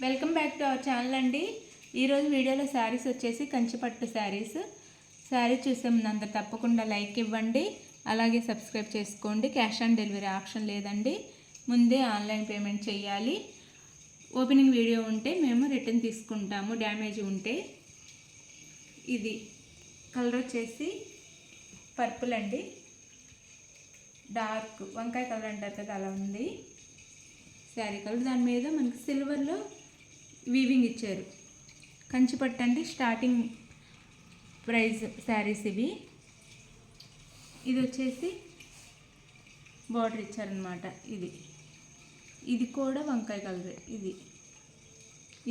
Welcome back to our channel అండి. ఈరోజు వీడియోలో శారీస్ వచ్చేసి కంచిపట్టు శారీస్. శారీ చూసే ముందు అందరు తప్పకుండా లైక్ ఇవ్వండి, అలాగే సబ్స్క్రైబ్ చేసుకోండి. క్యాష్ ఆన్ డెలివరీ ఆప్షన్ లేదండి, ముందే ఆన్లైన్ పేమెంట్ చేయాలి. ఓపెనింగ్ వీడియో ఉంటే మేము రిటర్న్ తీసుకుంటాము, డ్యామేజ్ ఉంటే. ఇది కలర్ వచ్చేసి పర్పుల్ అండి, డార్క్ వంకాయ కలర్ అంటారు కదా, అలా ఉంది శారీ కలర్. దాని మీద మనకి సిల్వర్లో వీవింగ్ ఇచ్చారు. కంచిపట్టు అంటే స్టార్టింగ్ ప్రైస్ శారీస్ ఇవి. ఇది వచ్చేసి బార్డర్ ఇచ్చారనమాట. ఇది కూడా వంకాయ కలర్.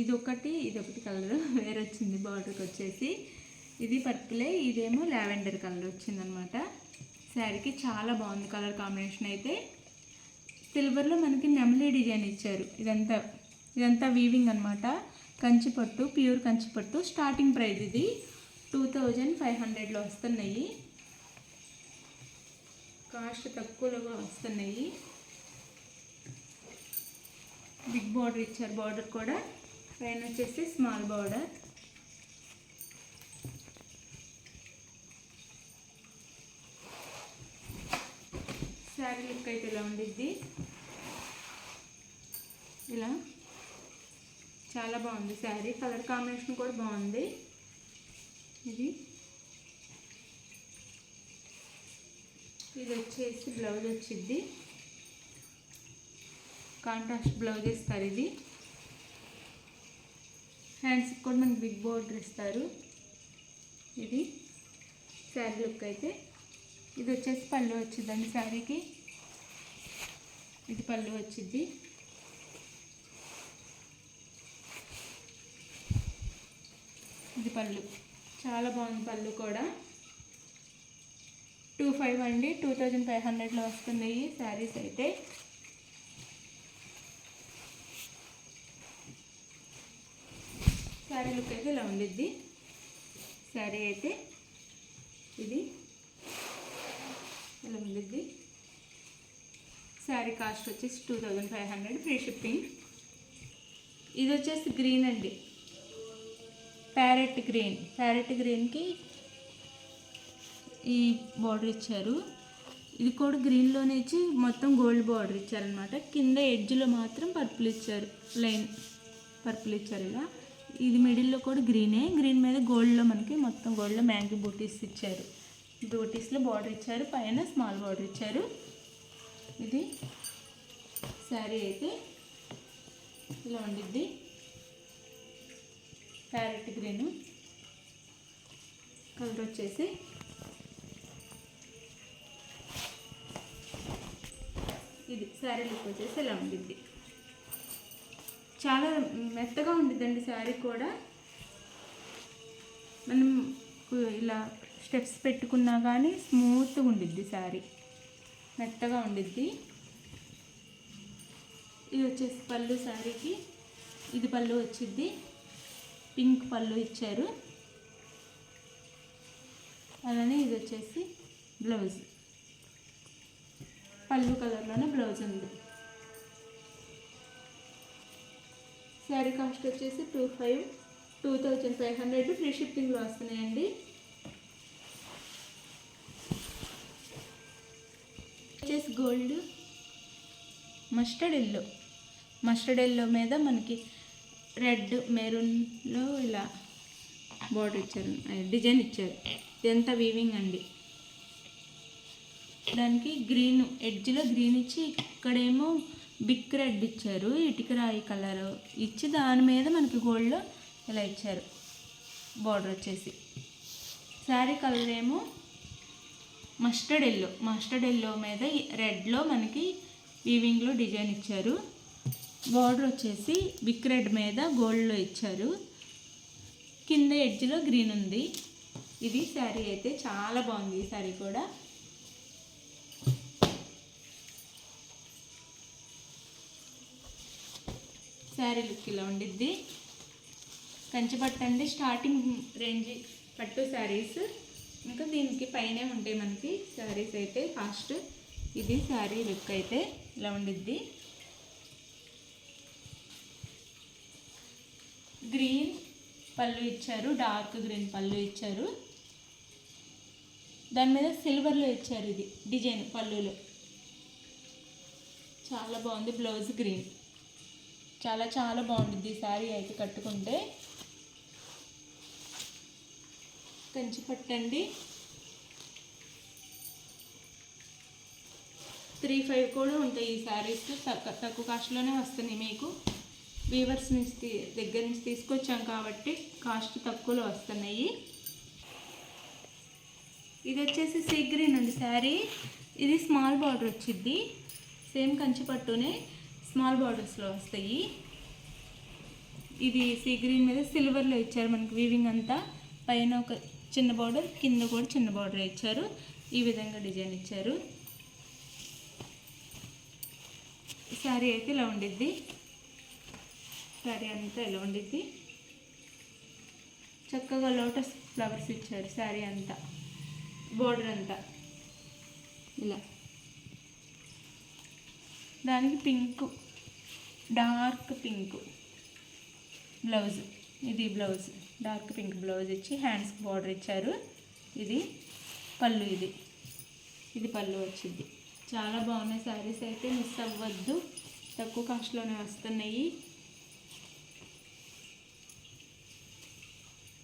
ఇది ఒకటి కలర్ వేరే వచ్చింది. బార్డర్కి వచ్చేసి ఇది పర్పులే, ఇదేమో లావెండర్ కలర్ వచ్చిందనమాట. శారీకి చాలా బాగుంది కలర్ కాంబినేషన్ అయితే. సిల్వర్లో మనకి నెమలి డిజైన్ ఇచ్చారు. ఇదంతా వీవింగ్ అనమాట. కంచిపట్టు, ప్యూర్ కంచిపట్టు. స్టార్టింగ్ ప్రైస్ ఇది 2500లో వస్తున్నాయి. కాస్ట్ తక్కువలో వస్తున్నాయి. బిగ్ బార్డర్ ఇచ్చారు. బార్డర్ కూడా పైన వచ్చేసి స్మాల్ బార్డర్. శారీ లుక్ అయితే ఇలా ఉండిద్ది. ఇలా చాలా బాగుంది శారీ. కలర్ కాంబినేషన్ కూడా బాగుంది. ఇది వచ్చేసి బ్లౌజ్ వచ్చింది. కాంట్రాస్ట్ బ్లౌజ్ ఇస్తారు. ఇది హ్యాండ్స్కి కూడా మనకి బిగ్ బోర్డర్ ఇస్తారు. ఇది శారీ లుక్ అయితే. ఇది వచ్చేసి పళ్ళు వచ్చిందండి శారీకి. ఇది పళ్ళు వచ్చింది. ఇది పళ్ళు చాలా బాగుంది. పళ్ళు కూడా 25 అండి, 2500లో వస్తున్నాయి శారీస్ అయితే. శారీ లుక్ అయితే ఇలా ఉండిద్ది. శారీ అయితే ఇది ఇలా ఉండిద్ది. శారీ కాస్ట్ వచ్చేసి 2500, ఫ్రీ షిప్పింగ్. ఇది వచ్చేసి గ్రీన్ అండి, ప్యారెట్ గ్రీన్కి ఈ బార్డర్ ఇచ్చారు. ఇది కూడా గ్రీన్లోనే ఇచ్చి మొత్తం గోల్డ్ బార్డర్ ఇచ్చారనమాట. కింద ఎడ్జ్లో మాత్రం పర్పుల్ ఇచ్చారు, లైన్ పర్పుల్ ఇచ్చారు ఇలా. ఇది మిడిల్లో కూడా గ్రీనే, గ్రీన్ మీద గోల్డ్లో మనకి మొత్తం గోల్డ్లో మ్యాంగో బూటీస్ ఇచ్చారు. బూటీస్లో బార్డర్ ఇచ్చారు, పైన స్మాల్ బార్డర్ ఇచ్చారు. ఇది శారీ అయితే ఇలా ఉండిద్ది. ప్యారెట్ గ్రీన్ కలర్ వచ్చేసి ఇది. శారీ లుక్ వచ్చేసి ఇలా ఉండిద్ది. చాలా మెత్తగా ఉండిద్దండి శారీ కూడా. మనం ఇలా స్టెప్స్ పెట్టుకున్నా కానీ స్మూత్గా ఉండిద్ది శారీ, మెత్తగా ఉండిద్ది. ఇది వచ్చేసి పళ్ళు శారీకి. ఇది పళ్ళు వచ్చిద్ది, పింక్ పళ్ళు ఇచ్చారు. అలానే ఇది వచ్చేసి బ్లౌజ్, పళ్ళు కలర్లోనే బ్లౌజ్ ఉంది. శారీ కాస్ట్ వచ్చేసి 2500, ఫ్రీ షిప్పింగ్లో వస్తున్నాయండి. వచ్చేసి గోల్డ్ మస్టర్డ్ ఎల్లో మీద మనకి రెడ్ మెరూన్లో ఇలా బార్డర్ ఇచ్చారు, డిజైన్ ఇచ్చారు. ఇదంతా వీవింగ్ అండి. దానికి గ్రీన్ ఎడ్జ్లో గ్రీన్ ఇచ్చి, ఇక్కడేమో బిగ్ రెడ్ ఇచ్చారు, ఇటుకరాయి కలర్ ఇచ్చి దాని మీద మనకి గోల్డ్లో ఇలా ఇచ్చారు బార్డర్ వచ్చేసి. శారీ కలర్ ఏమో మస్టర్డ్ ఎల్లో మీద రెడ్లో మనకి వీవింగ్లో డిజైన్ ఇచ్చారు. బార్డర్ వచ్చేసి బిగ్ రెడ్ మీద గోల్డ్లో ఇచ్చారు. కింద ఎడ్జ్లో గ్రీన్ ఉంది. ఇది శారీ అయితే చాలా బాగుంది. ఈ శారీ కూడా శారీ లుక్ ఇలా ఉండిద్ది. కంచిపట్టు అండి, స్టార్టింగ్ రేంజ్ పట్టు శారీస్. ఇంకా దీనికి పైనే ఉంటాయి మనకి శారీస్ అయితే కాస్ట్. ఇది శారీ లుక్ అయితే ఇలా ఉండిద్ది. గ్రీన్ పళ్ళు ఇచ్చారు, డార్క్ గ్రీన్ పళ్ళు ఇచ్చారు. దాని మీద సిల్వర్లో ఇచ్చారు ఇది డిజైన్ పళ్ళులో. చాలా బాగుంది. Blouse green. చాలా చాలా బాగుంటుంది ఈ శారీ అయితే కట్టుకుంటే. కంచి పట్టండి. 3,500 కూడా ఉంటాయి ఈ శారీస్. తక్కువ కాస్ట్లోనే వస్తున్నాయి మీకు. వీవర్స్ నుంచి దగ్గర నుంచి తీసుకొచ్చాం కాబట్టి కాస్ట్ తక్కువలో వస్తున్నాయి. ఇది వచ్చేసి సీ గ్రీన్ అండి శారీ. ఇది స్మాల్ బార్డర్ వచ్చింది. సేమ్ కంచి పట్టునే స్మాల్ బార్డర్స్లో వస్తాయి. ఇది సీ గ్రీన్ మీద సిల్వర్లో ఇచ్చారు మనకి వీవింగ్ అంతా. పైన ఒక చిన్న బార్డర్, కింద కూడా చిన్న బార్డర్ ఇచ్చారు. ఈ విధంగా డిజైన్ ఇచ్చారు. శారీ అయితే ఇలా ఉండిద్ది. శారీ అంతా ఇలా ఉండిద్ది. చక్కగా లోటస్ ఫ్లవర్స్ ఇచ్చారు శారీ అంతా, బోర్డర్ అంతా ఇలా. దానికి పింక్, డార్క్ పింక్ బ్లౌజ్. ఇది బ్లౌజ్ డార్క్ పింక్ బ్లౌజ్ ఇచ్చి హ్యాండ్స్కి బార్డర్ ఇచ్చారు. ఇది పళ్ళు. ఇది పళ్ళు వచ్చింది. చాలా బాగున్నాయి శారీస్ అయితే, మిస్ అవ్వద్దు. తక్కువ కాస్ట్లోనే వస్తున్నాయి.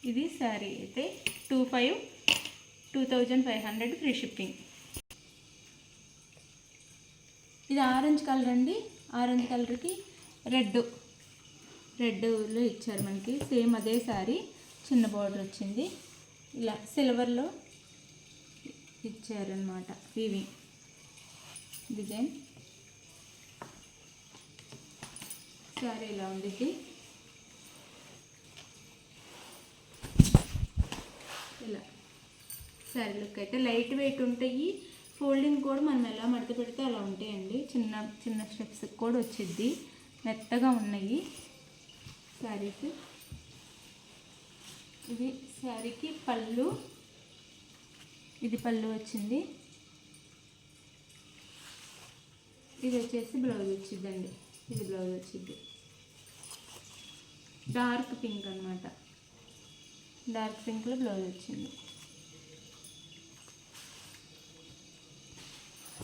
ఇది శారీ అయితే 2,500 ఫ్రీ షిప్పింగ్. ఇది ఆరెంజ్ కలర్ అండి. ఆరెంజ్ కలర్కి రెడ్లో ఇచ్చారు మనకి. సేమ్ అదే శారీ, చిన్న బార్డర్ వచ్చింది. ఇలా సిల్వర్లో ఇచ్చారనమాట వీవింగ్ డిజైన్. శారీ ఇలా ఉంది. ఇలా శారీ లుక్ అయితే లైట్ వెయిట్ ఉంటాయి. ఫోల్డింగ్ కూడా మనం ఎలా మడత పెడితే అలా ఉంటాయండి. చిన్న చిన్న స్టెప్స్ కూడా వచ్చింది. మెత్తగా ఉన్నాయి శారీస్. ఇది శారీకి పళ్ళు. ఇది పళ్ళు వచ్చింది. ఇది వచ్చేసి బ్లౌజ్ వచ్చిందండి. ఇది బ్లౌజ్ వచ్చింది. డార్క్ పింక్ అనమాట. డార్క్ పింక్లో బ్లౌజ్ వచ్చింది.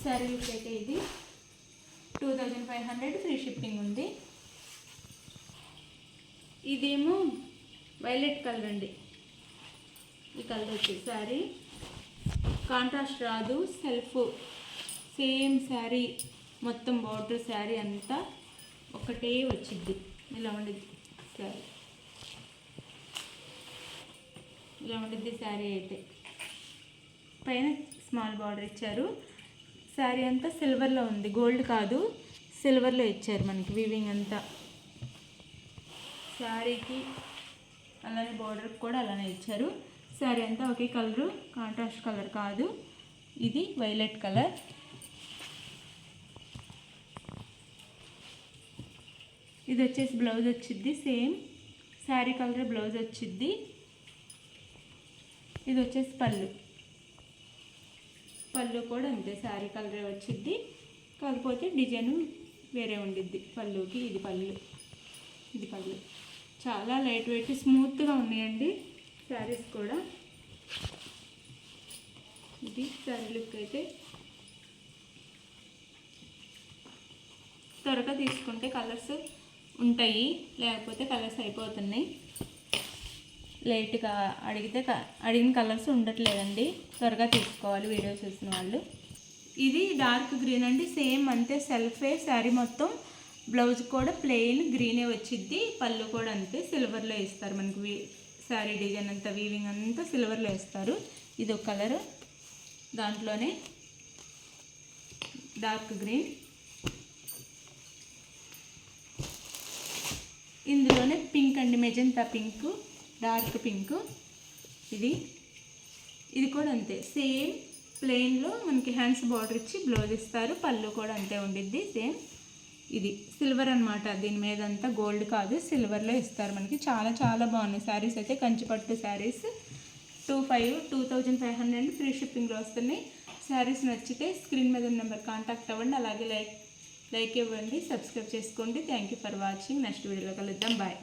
శారీ లుక్ అయితే ఇది 2,500 ఫ్రీ షిప్పింగ్ ఉంది. ఇదేమో వైలెట్ కలర్ అండి. ఈ కలర్ వచ్చేసి శారీ కాంట్రాస్ట్ రాదు, సెల్ఫ్ సేమ్ శారీ మొత్తం బార్డర్ శారీ అంతా ఒకటే వచ్చింది. ఇలా ఉండిద్ది శారీ. ఇలా ఉండిద్ది శారీ అయితే. పైన స్మాల్ బార్డర్ ఇచ్చారు. శారీ అంతా సిల్వర్లో ఉంది, గోల్డ్ కాదు, సిల్వర్లో ఇచ్చారు మనకి వీవింగ్ అంతా. శారీకి అలానే బార్డర్ కూడా అలానే ఇచ్చారు. శారీ అంతా ఒకే కలరు, కాంట్రాస్ట్ కలర్ కాదు. ఇది వైలెట్ కలర్. ఇది వచ్చేసి బ్లౌజ్ వచ్చింది. సేమ్ శారీ కలర్ బ్లౌజ్ వచ్చింది. ఇది వచ్చేసి పళ్ళు. పళ్ళు కూడా అంతే శారీ కలరే వచ్చింది. కాకపోతే డిజైన్ వేరే ఉండిద్ది పళ్ళుకి. ఇది పళ్ళు. ఇది పళ్ళు. చాలా లైట్ వెయిట్ స్మూత్గా ఉన్నాయండి శారీస్ కూడా. ఇది శారీ లుక్ అయితే. త్వరగా తీసుకుంటే కలర్స్ ఉంటాయి, లేకపోతే కలర్స్ అయిపోతున్నాయి. లైట్గా అడిగిన కలర్స్ ఉండట్లేదండి. త్వరగా తీసుకోవాలి వీడియో చూసిన వాళ్ళు. ఇది డార్క్ గ్రీన్ అండి. సేమ్ అంతే సెల్ఫే శారీ మొత్తం. బ్లౌజ్ కూడా ప్లెయిన్ గ్రీనే వచ్చింది. పళ్ళు కూడా అంతే సిల్వర్లో ఇస్తారు మనకి. శారీ డిజైన్ అంతా వీవింగ్ అంతా సిల్వర్లో ఇస్తారు. ఇది ఒక కలర్. దాంట్లోనే డార్క్ గ్రీన్. ఇందులోనే పింక్ అండి, మెజంతా పింక్, డార్క్ పింక్. ఇది కూడా అంతే సేమ్ ప్లెయిన్లో మనకి హ్యాండ్స్ బార్డర్ ఇచ్చి బ్లౌజ్ ఇస్తారు. పళ్ళు కూడా అంతే ఉండిద్ది సేమ్. ఇది సిల్వర్ అనమాట. దీని మీద అంతా గోల్డ్ కాదు, సిల్వర్లో ఇస్తారు మనకి. చాలా చాలా బాగున్నాయి శారీస్ అయితే. కంచిపట్టు శారీస్ 2,500 ఫ్రీ షిప్పింగ్లో వస్తున్నాయి. శారీస్ నచ్చితే స్క్రీన్ మీద ఉన్న నెంబర్ కాంటాక్ట్ అవ్వండి. అలాగే లైక్ ఇవ్వండి, సబ్స్క్రైబ్ చేసుకోండి. Thank you for watching. Next వీడియోలో కలుద్దాం. బాయ్.